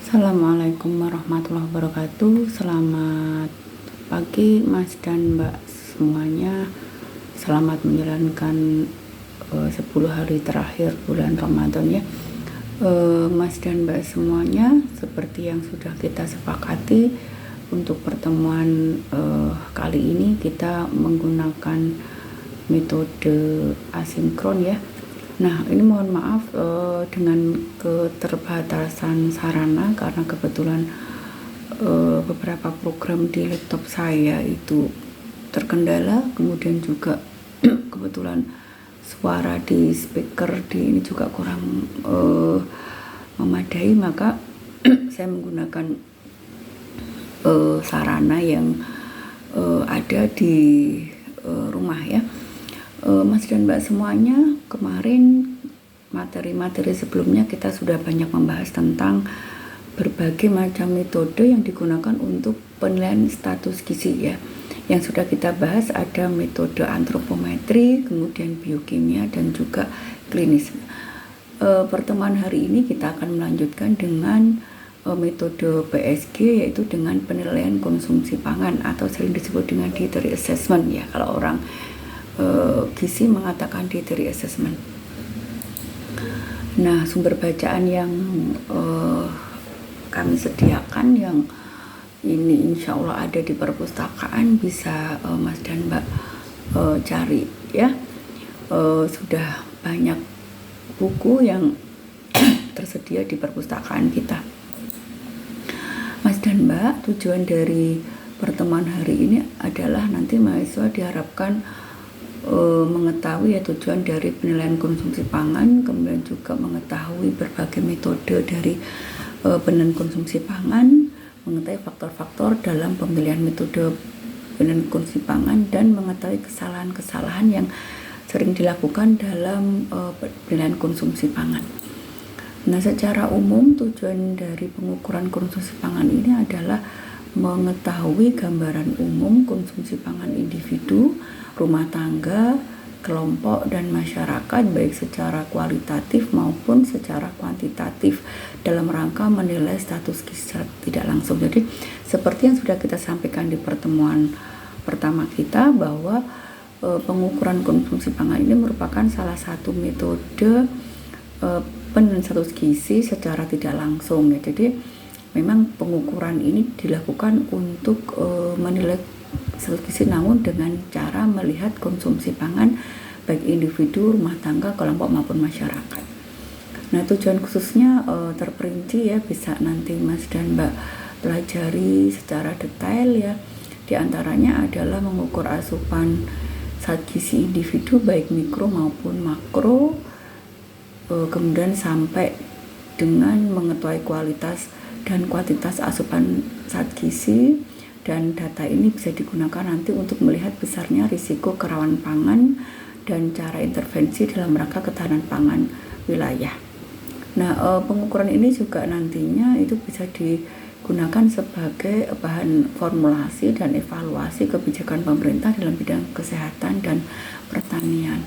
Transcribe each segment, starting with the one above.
Assalamualaikum warahmatullahi wabarakatuh. Selamat pagi Mas dan Mbak semuanya. Selamat menjalankan 10 hari terakhir bulan Ramadan ya. Mas dan Mbak semuanya, seperti yang sudah kita sepakati untuk pertemuan kali ini kita menggunakan metode asinkron ya. Nah, ini mohon maaf dengan keterbatasan sarana karena kebetulan beberapa program di laptop saya itu terkendala, kemudian juga kebetulan suara di speaker di ini juga kurang memadai, maka saya menggunakan sarana yang ada di rumah ya. Mas dan Mbak semuanya, kemarin materi-materi sebelumnya kita sudah banyak membahas tentang berbagai macam metode yang digunakan untuk penilaian status gizi ya. Yang sudah kita bahas ada metode antropometri, kemudian biokimia dan juga klinis. Pertemuan hari ini kita akan melanjutkan dengan metode PSG, yaitu dengan penilaian konsumsi pangan atau sering disebut dengan dietary assessment ya, kalau orang gizi mengatakan dietary assessment. Nah, sumber bacaan yang kami sediakan yang ini insya Allah ada di perpustakaan, bisa Mas dan Mbak cari ya. Sudah banyak buku yang tersedia di perpustakaan kita. Mas dan Mbak, tujuan dari pertemuan hari ini adalah nanti mahasiswa diharapkan mengetahui ya tujuan dari penilaian konsumsi pangan, kemudian juga mengetahui berbagai metode dari penilaian konsumsi pangan, mengetahui faktor-faktor dalam pemilihan metode penilaian konsumsi pangan, dan mengetahui kesalahan-kesalahan yang sering dilakukan dalam penilaian konsumsi pangan. Nah, secara umum tujuan dari pengukuran konsumsi pangan ini adalah mengetahui gambaran umum konsumsi pangan individu, rumah tangga, kelompok, dan masyarakat, baik secara kualitatif maupun secara kuantitatif dalam rangka menilai status gizi tidak langsung. Jadi seperti yang sudah kita sampaikan di pertemuan pertama kita, bahwa pengukuran konsumsi pangan ini merupakan salah satu metode penilaian status gizi secara tidak langsung ya. Jadi memang pengukuran ini dilakukan untuk menilai status gizi, namun dengan cara melihat konsumsi pangan baik individu, rumah tangga, kelompok maupun masyarakat. Nah, tujuan khususnya terperinci ya, bisa nanti Mas dan Mbak pelajari secara detail ya. Di antaranya adalah mengukur asupan zat gizi individu baik mikro maupun makro, kemudian sampai dengan mengetahui kualitas dan kuantitas asupan zat gizi, dan data ini bisa digunakan nanti untuk melihat besarnya risiko kerawanan pangan dan cara intervensi dalam rangka ketahanan pangan wilayah. Nah, pengukuran ini juga nantinya itu bisa digunakan sebagai bahan formulasi dan evaluasi kebijakan pemerintah dalam bidang kesehatan dan pertanian.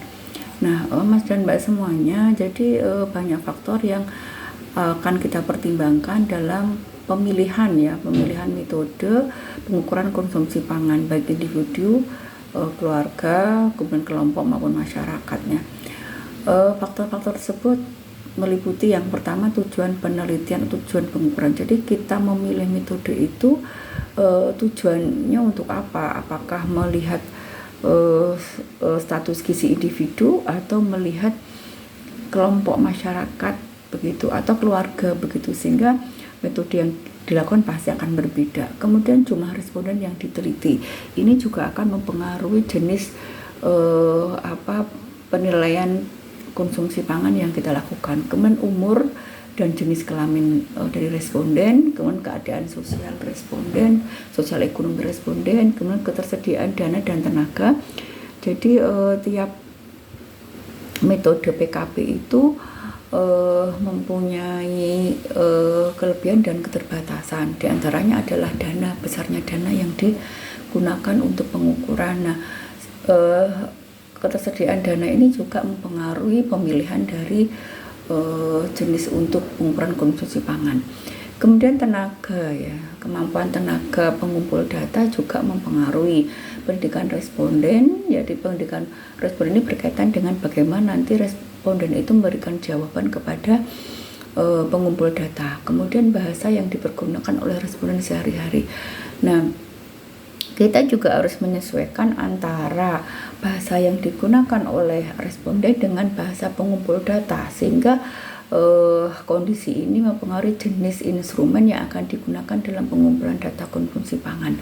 Nah, Mas dan Mbak semuanya, jadi banyak faktor yang akan kita pertimbangkan dalam pemilihan metode pengukuran konsumsi pangan baik individu, keluarga, kemudian kelompok maupun masyarakatnya. Faktor-faktor tersebut meliputi yang pertama tujuan penelitian, tujuan pengukuran. Jadi kita memilih metode itu tujuannya untuk apa? Apakah melihat status gizi individu atau melihat kelompok masyarakat begitu, atau keluarga begitu, sehingga metode yang dilakukan pasti akan berbeda. Kemudian jumlah responden yang diteliti ini juga akan mempengaruhi jenis penilaian konsumsi pangan yang kita lakukan, kemudian umur dan jenis kelamin dari responden, kemudian keadaan sosial responden, sosial ekonomi responden, kemudian ketersediaan dana dan tenaga. Jadi tiap metode PKP itu mempunyai kelebihan dan keterbatasan. Di antaranya adalah dana, besarnya dana yang digunakan untuk pengukuran. Nah, ketersediaan dana ini juga mempengaruhi pemilihan dari jenis untuk pengukuran konsumsi pangan. Kemudian tenaga ya, kemampuan tenaga pengumpul data juga mempengaruhi pendidikan responden. Jadi pendidikan responden ini berkaitan dengan bagaimana nanti responden itu memberikan jawaban kepada pengumpul data. Kemudian bahasa yang dipergunakan oleh responden sehari-hari. Nah, kita juga harus menyesuaikan antara bahasa yang digunakan oleh responden dengan bahasa pengumpul data, sehingga kondisi ini mempengaruhi jenis instrumen yang akan digunakan dalam pengumpulan data konsumsi pangan.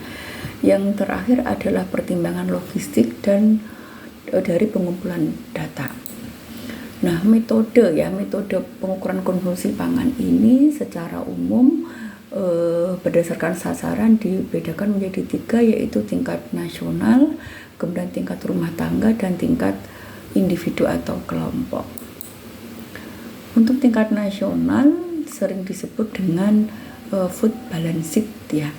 Yang terakhir adalah pertimbangan logistik dan dari pengumpulan data. Nah, metode pengukuran konsumsi pangan ini secara umum berdasarkan sasaran dibedakan menjadi 3, yaitu tingkat nasional, kemudian tingkat rumah tangga, dan tingkat individu atau kelompok. Untuk tingkat nasional sering disebut dengan food balance sheet ya.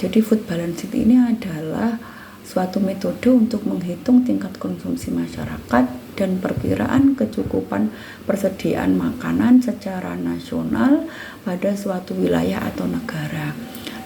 Jadi food balance sheet ini adalah suatu metode untuk menghitung tingkat konsumsi masyarakat dan perkiraan kecukupan persediaan makanan secara nasional pada suatu wilayah atau negara.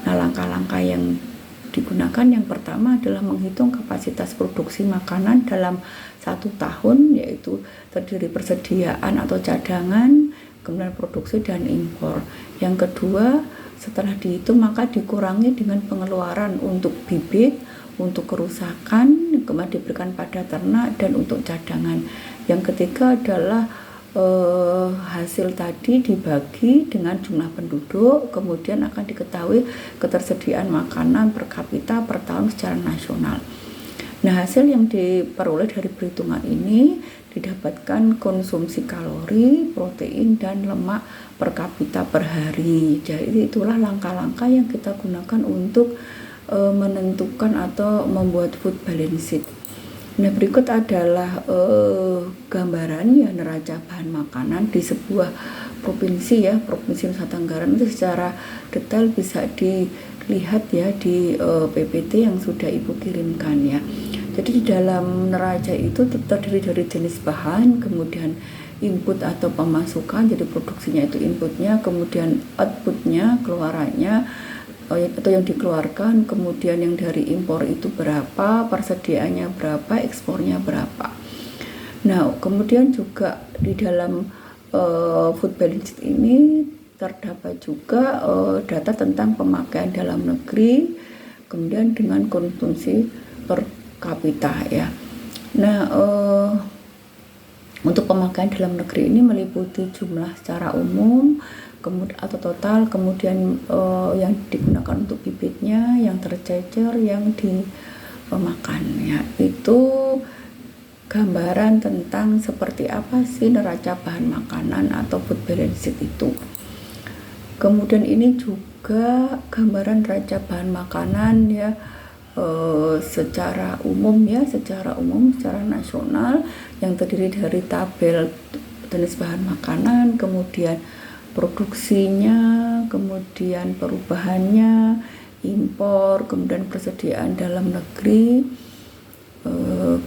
Nah, langkah-langkah yang digunakan yang pertama adalah menghitung kapasitas produksi makanan dalam 1 tahun, yaitu terdiri persediaan atau cadangan, kemudian produksi dan impor. Yang kedua, setelah dihitung maka dikurangi dengan pengeluaran untuk bibit, untuk kerusakan, kemudian diberikan pada ternak, dan untuk cadangan. Yang ketiga adalah hasil tadi dibagi dengan jumlah penduduk, kemudian akan diketahui ketersediaan makanan per kapita per tahun secara nasional. Nah, hasil yang diperoleh dari perhitungan ini didapatkan konsumsi kalori, protein, dan lemak per kapita per hari. Jadi itulah langkah-langkah yang kita gunakan untuk menentukan atau membuat food balance sheet. Nah, berikut adalah gambaran ya neraca bahan makanan di sebuah provinsi ya, Provinsi Nusa Tenggara. Itu secara detail bisa dilihat ya di PPT yang sudah Ibu kirimkan ya. Jadi di dalam neraca itu terdiri dari jenis bahan, kemudian input atau pemasukan, jadi produksinya itu inputnya, kemudian outputnya, keluarannya atau yang dikeluarkan, kemudian yang dari impor itu berapa, persediaannya berapa, ekspornya berapa. Nah, kemudian juga di dalam food balance sheet ini terdapat juga data tentang pemakaian dalam negeri, kemudian dengan konsumsi per kapita ya. Nah, untuk pemakaian dalam negeri ini meliputi jumlah secara umum atau total, kemudian yang digunakan untuk bibitnya, yang tercecer, yang dimakan ya. Itu gambaran tentang seperti apa sih neraca bahan makanan atau food balance sheet itu. Kemudian ini juga gambaran neraca bahan makanan ya secara umum secara nasional, yang terdiri dari tabel jenis bahan makanan, kemudian produksinya, kemudian perubahannya, impor, kemudian persediaan dalam negeri,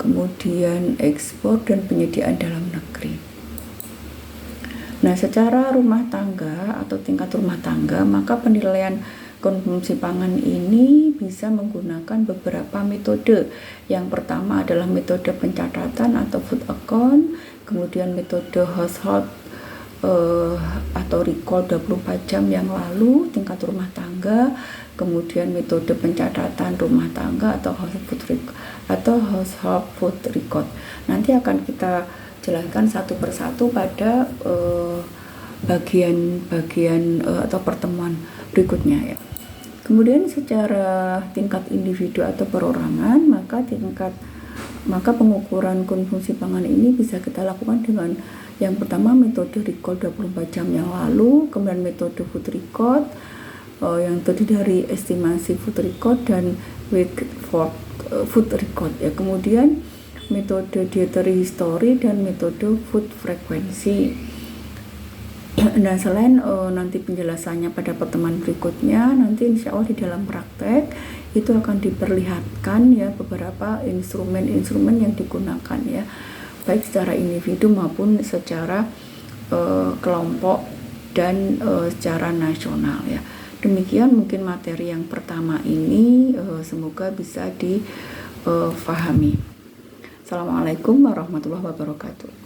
kemudian ekspor dan penyediaan dalam negeri. Nah, secara rumah tangga atau tingkat rumah tangga, maka penilaian konsumsi pangan ini bisa menggunakan beberapa metode. Yang pertama adalah metode pencatatan atau food account, kemudian metode household atau recall 24 jam yang lalu tingkat rumah tangga, kemudian metode pencatatan rumah tangga atau household food record. Nanti akan kita jelaskan satu persatu pada bagian atau pertemuan berikutnya ya. Kemudian secara tingkat individu atau perorangan, maka pengukuran konsumsi pangan ini bisa kita lakukan dengan yang pertama metode recall 24 jam yang lalu, kemudian metode food record yang terdiri dari estimasi food record dan weight for food record ya. Kemudian metode dietary history dan metode food frequency. Dan selain nanti penjelasannya pada pertemuan berikutnya, nanti insya Allah di dalam praktek itu akan diperlihatkan ya beberapa instrumen-instrumen yang digunakan ya, baik secara individu maupun secara kelompok dan secara nasional ya. Demikian mungkin materi yang pertama ini, semoga bisa difahami. Assalamualaikum warahmatullahi wabarakatuh.